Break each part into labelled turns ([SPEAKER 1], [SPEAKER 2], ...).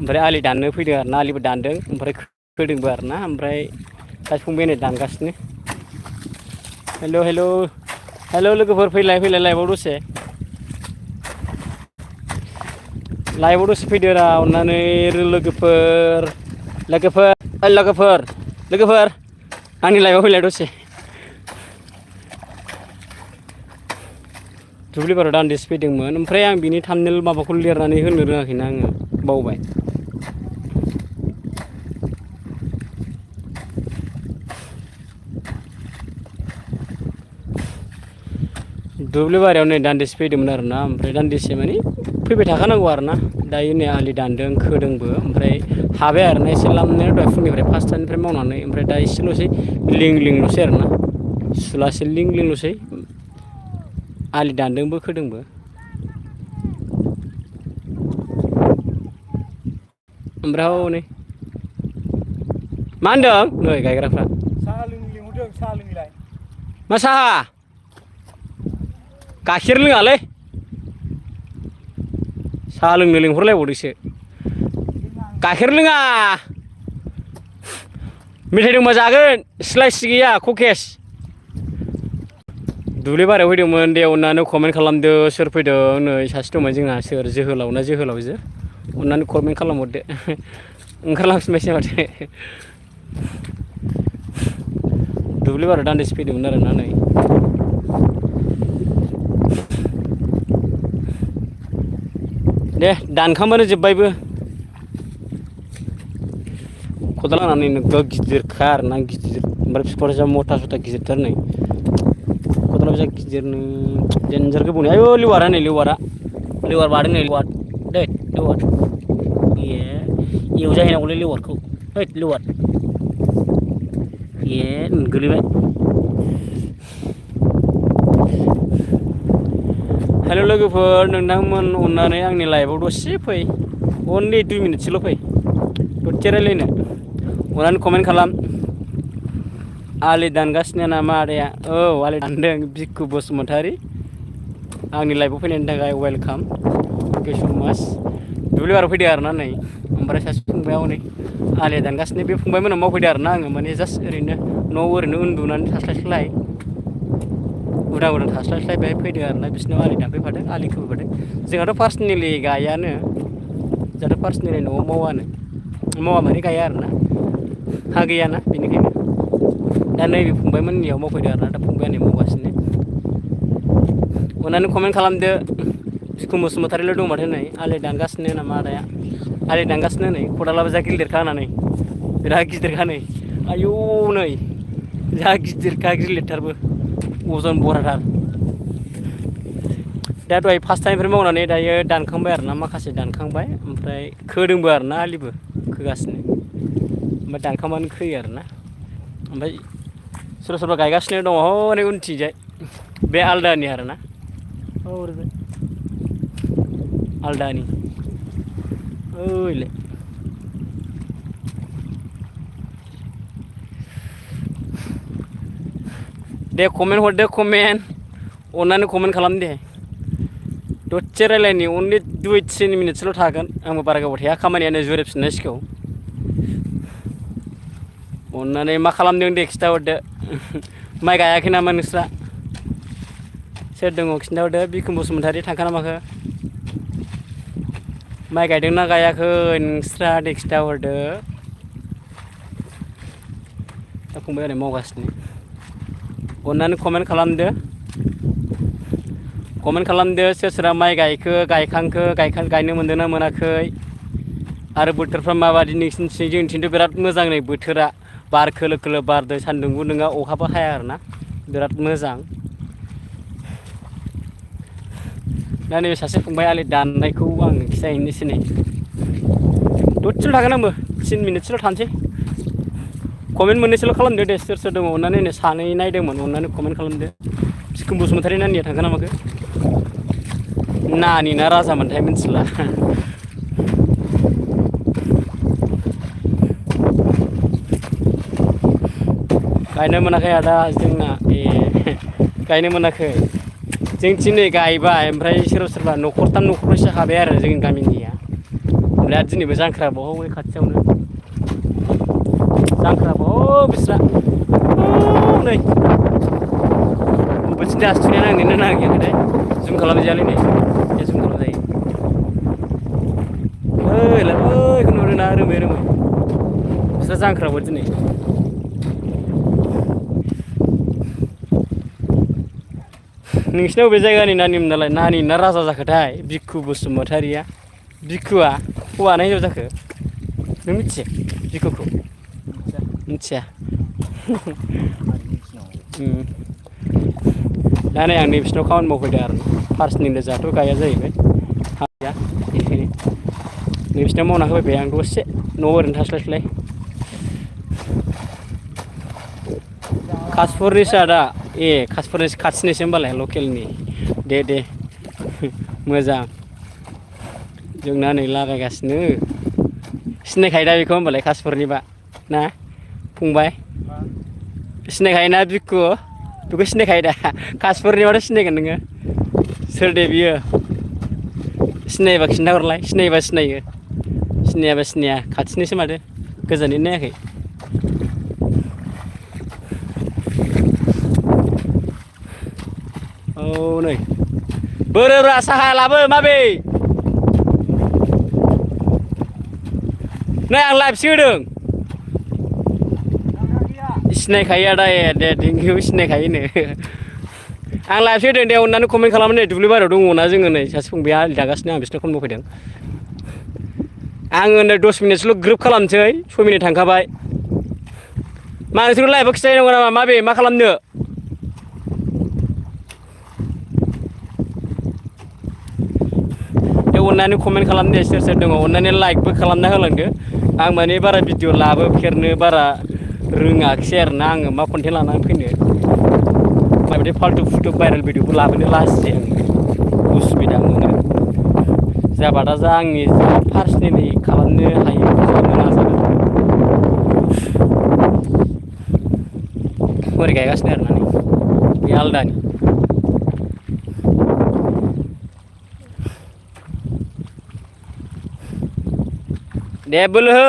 [SPEAKER 1] ओमफ्राय आलि दाननो फैदों आरोना आलिबो दानदों ओमफ्राय खोदोंबो आरोना ओमफ्राय सासे फंबाया नै दानगासिनो हेल' हेल' हेल' लोगोफोर फैलाय लाइभआव दसे फैदोरा अननानै लोगोफोर आंनि लाइभआव फैलाय दसे दुब्लि बारियाव दान्दिसे फैदोंमोन ओमफ्राय आं बिनि थाम्बनेल माबाखौ लिरनानै होनो रोङाखैना आङो बावबाय दुब्लि बारियाव नै दान्दिसे फैदोंमोन आरोना ओमफ्राय दान्दिसे माने फैबाय थाखानांगौ आरोना दायो नै आलि दानदों खोदोंबो ओमफ्राय हाबाय आरोना एसे लामनो दहाय फुंनिफ्राय 5टानिफ्राय मावनानै ओमफ्राय दा एसेल'सै लिंल'सै आरोना सुलासे लिंल'सै आलि दानदोंबो खोदोंबो ओमफ्राय हनै मा होनदों नै गायग्राफ्रा
[SPEAKER 2] साहा लोंनो लिंहरदों साहा लोंहैलाय
[SPEAKER 1] मा साहा गाइखेर लोङालै साहा लोंनो लिंहरलायबावदोंसो गाइखेर लोङा मेथाइ दंबा जागोन स्लाइस गैया ककेस दुब्लि बारियाव फैदोंमोन दे अननानै कमेन्ट खालामदो सोर फैदों नै सासे दंमोन जोंना सोर जोहोलाव ना जोहोलावजो अननानै कमेन्ट खालामहरदो ओंखारलांफिनबायसो माथो दुब्लि बारियाव दान्दिसे फैदोंमोन आरोना नै दे दानखांबानो जोब्बायबो खदाल लानानै नोगोद गिदिरखा आरोना गिदिर ओमफ्राय बिफांआ जा मथा सथा गिदिरथार नै खदालाबो जा गिदिरनो देन्जार गोबौनि आयौ लेवारा नै लेवार बादों नै लेवार दै लेवार ए एवजाहैनांगौलै लेवारखौ हैद लेवार ए गोलैबाय हेल' लोगोफोर नोंथांमोन अननानै आंनि लाइभआव दसे फै अनलि 2 मिनिटसोल' फै दसे रायलायनो अननानै कमेन्ट खालाम आलि दानगासिनो नामा आदाया औ आलि दानदों बिक्कु बसुमतारी आंनि लाइभआव फैनायनि थाखाय वेलकाम थेंक इउ स' माच दुब्लि बारियाव फैदों आरोना नै ओमफ्राय सासे फंबाया हनै आलि दानगासिनो बे फंबायमोनाव मावफैदों आरोना आङो माने जास्ट ओरैनो न'आव ओरैनो उन्दुनानै थास्लायस्लाय उदां थास्लायस्लाय बेहाय फैदों आरोना बिसिनाव आलि दानफैफादों आलि खोफैफादों जोंहाथ' पार्सनेलि गायानो जोंहाथ' पार्सनेलि न'आव मावा माने गाया आरोना हा गैयाना बेनिखायनो दा नैबे फंबायमोननियाव मावफैदों आरोना दा फंबाया नै मावगासिनो अननानै कमेन्ट खालामदो बिक्कु बसुमतारील' दं माथो नै आलि दानगासिनो नामा आदाया आलि दानगासिनो नै खदालाबो जा गिलिरखा आंना नै बिराद गिदिरखा नै आयौ नै जा गिदिरखा गिलिरथारबो अजन बराथार दा दहाय 5टानिफ्राय मावनानै दायो दानखांबाय आरोना माखासे दानखांबाय ओमफ्राय खोदोंबो आरोना आलिबो खोगासिनो ओमफ्राय दानखांबानो खोयो आरोना ओमफ्राय सोरबा गायगासिनो दङ हनै उनथिंजाय बे आलदानि आरोना ओरैजाय आलदानि ओइलाय दे कमेन्ट हरदो कमेन्ट अननानै कमेन्ट खालाम दे दसे रायलायनि अनलि 2-3 मिनिटसोल' थागोन आंबो बारा गोबाव थाया खामानियानो जुरिफिननांसिगौ अननानै मा खालामदों दे खिन्थाहरदो माइ गायाखै नामा नोंस्रा सोर दङ खिन्थाहरदो बिक्कु बसुमतारी थांखा ना माखो माइ गायदोंना गायाखै नोंस्रा दे खिन्थाहरदो दा फंबाय ओरै मावगासिनो अननानै कमेन्ट खालामदो सोर सोरहा माइ गायखो गायखांखो गायनो मोन्दोंना मोनाखै आरो बोथोरफ्रा माबादि नोंसिनिथिं जोंनिथिंथ' बिराद मोजां नै बोथोरा बार खोलो खोलो बारदों सान्दुंबो नङा अखाबो हाया आरोना बिराद मोजां दा नैबे सासे फंबाय आलि दाननायखौ आं खिथाहैनोसै नै दसेल' थागोन आंबो 3 मिनिटसोल' थानोसै कमेन्ट मोननैसोल' खालामदो दे सोर सोर दङ अननानै नै सानै नायदोंमोन अननानै कमेन्ट खालामदो बिक्कु बसुमतारी नानिया थांखो ना माखो नानि ना राजामोनथाय मिथिला गायनो मोनाखै आदा जोंना गायनो मोनाखै जोंथिं नै गायबाय ओमफ्राय सोरबा न'खरथाम न'खरब्रैसो हाबाय आरो जोंनि गामिनिया ओमफ्राय दा दिनैबो जांख्रा बाव खाथियावनो जांख्रा बाव बिस्रा नै बबेथिं दासथुनाया नांनोनो नागिराखै जुम खालामजायालै नै जुम खालामजायो ओइलाय बैखौ नुदों ना रोमै रोमै बिस्रा जांख्राबो दिनै नोंसिना बबे जायगानि नानिमोन नालाय नानि ना राजा जाखोथाय बिखु बसुमतारिया बिखुआ हौवा ना हिनजाव जाखो नों मिथिया बिखुखौ मिथिया दा नै आं नै बिसिनाव खामानि मावफैदों आरो पार्सनेल जाहाथ' गाया जाहैबाय हाया बेखायनो नै बिसिनाव मावना होफैबाय आं दसे न'आव ओरैनो थास्लायस्लाय कासपुरनिसो आदा ए कासपुरनि खाथिनिसो होमबालाय लकेलनि दे मोजां जोंना नै लागायगासिनो सिनायखायो दा बेखौ होमबालाय कासपुरनिबा ना फंबाय सिनायखायोना बिक्कु बेखौ सिनायखायो दा कासपुरनिबाथ' सिनायगोन नोङो सोर दे बियो सिनायोबा खिन्थाहरलाय सिनायोबा सिनायो सिनायाबा सिनाया खाथिनिसो माथो गोजाननि नायाखै औ नै बोरोब्रा साहा लाबो माबे नै आं लाइभसो होदों सिनायखायो आदा ए दे दिंखिखौ सिनायखायोनो आं लाइभसो होदों दे अननानै कमेन्ट खालाम नै दुब्लि बारियाव दङना जोङो नै सासे फंबाया आलि दागासिनो आं बिसिनाव फन मावफैदों आङो नै 10 मिनिटसोल' ग्रोब खालामनोसै 6 मिनिट थांखाबाय मा नोंसोर लाइभआव खिथानाय नंगौ नामा माबे मा खालामनो अननानै कमेन्ट खालामदो सोर सोर दङ अननानै लाइकबो खालामना होलांदो आं माने बारा भिडिअ लाबोफेरनो बारा रोङाखिसै आरोना आङो मा कन्टेन्ट लानानै फैनो माबायदि फाल्टु फुल्टु भाइरेल भिडिअखौ लाबोनो लाजियो आङो उसुबिदा मोनो जाबा दा जा आंनि जा पार्सनेलि खालामनो हायो खालामनो नाजागोन ओरै गायगासिनो आरोना नै बे आलदानि दे बोलो हो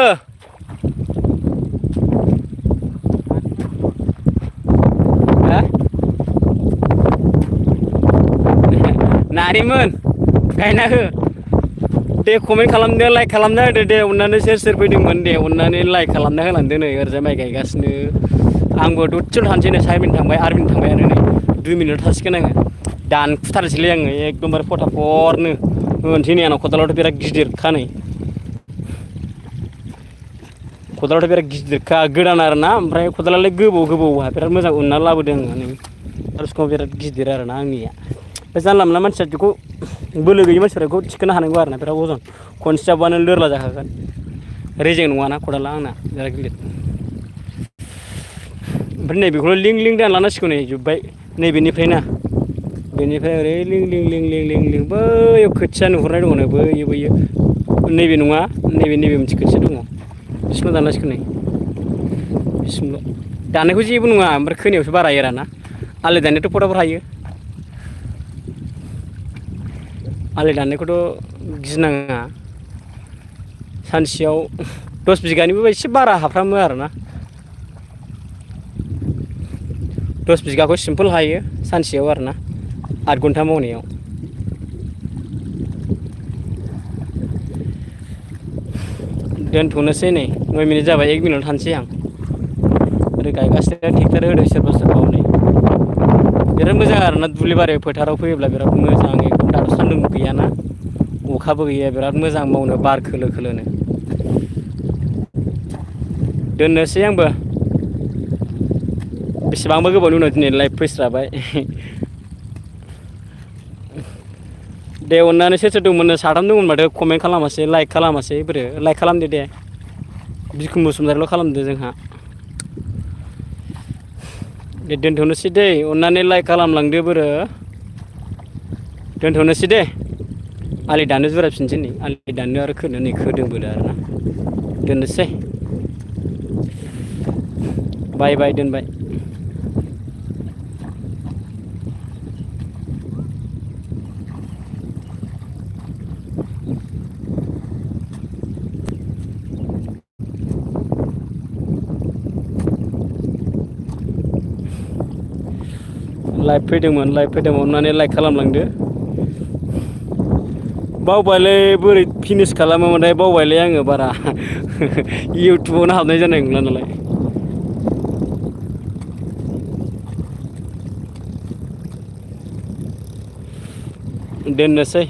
[SPEAKER 1] नारिमोन गायना हो दे कमेन्ट खालामदो लाइक खालामना होदो दे अननानै सोर सोर फैदोंमोन दे अननानै लाइक खालामना होलांदो नै ओरैजाय माइ गायगासिनो आंबो दसेल' थानोसै नै 4 मिनिट थांबाय 8 मिनिट थांबायानो नै 2 मिनिट थासिगोन आङो दानखुथारनोसैलै आङो एकदमबारे फटाफटनो होनोसै नै आंनाव खदालाथ' बिराद गिदिरखा नै खदालाथ' बिराद गिदिरखा गोदान आरोना ओमफ्राय खदालालाय गोबौ बिराद मोजां उनना लाबोदों आङो नै आरुसखौ बिराद गिदिर आरोना आंनिया बे जानला मोनला मानसिया बेखौ बोलो गैयि मानसिफोरा बेखौ थिखोनो हानांगौ आरोना बिराद अजन खनसे जाबानो लोरला जाखागोन रेजें नङाना खदाला आंना बिराद गिलिर ओमफ्राय नैबेखौल' लिं दानलांनांसिगौ नै जोब्बाय नैबेनिफ्राय ना बेनिफ्राय ओरै लिं बैयाव खोथिया नुहुरनाय दङ नै बैयो नैबे नङा नैबे मोनसे खोथिया दङ बिसिमल' दाननांसिगोन नै बिसिमल' दाननायखौ जेबो नङा ओमफ्राय खोनायावसो बारा एराना आलि दाननायाथ' फटाफट हायो आलि दाननायखौथ' गिनाङा सानसेयाव 10 बिगानिबो एसे बारा हाफ्रामो आरोना 10 बिगाखौ सिम्पोल हायो सानसेयाव आरोना 8 घन्टा मावनायाव दोनथ'नोसै नै 9 मिनिट जाबाय 1 मिनिट थानोसै आं ओरै गायगासिनो ट्रेक्टर होदों सोरबा हनै बिराद मोजां आरोना दुब्लि बारियाव फोथाराव फैयोब्ला बिराद मोजां एकदम दाथ' सान्दुंबो गैयाना अखाबो गैया बिराद मोजां मावनो बार खोलो खोलोनो दोननोसै आंबो बेसेबांबा गोबावनि उनाव दिनै लाइभ फैस्राबाय दे अननानै सोर दंमोननो 3 दंमोन माथो कमेन्ट खालामासै लाइक खालामासै बोरो लाइक खालामदो दे बिखुम बसुमतारिल' खालामदो जोंहा दे दोनथ'नोसै दे अननानै लाइक खालामलांदो बोरो दोनथ'नोसै दे आलि दाननो जुराफिनसै नै आलि दाननो आरो खोनो नै खोदोंबोनो आरोना दोननोसै बाय दोनबाय लाइभ फैदोंमोन अननानै लाइक खालामलांदो बावबायलै बोरै फिनिश खालामोमोनथाय बावबायलै आङो बारा इउटुबावनो हाबनाय जानाय नंला नालाय दोननोसै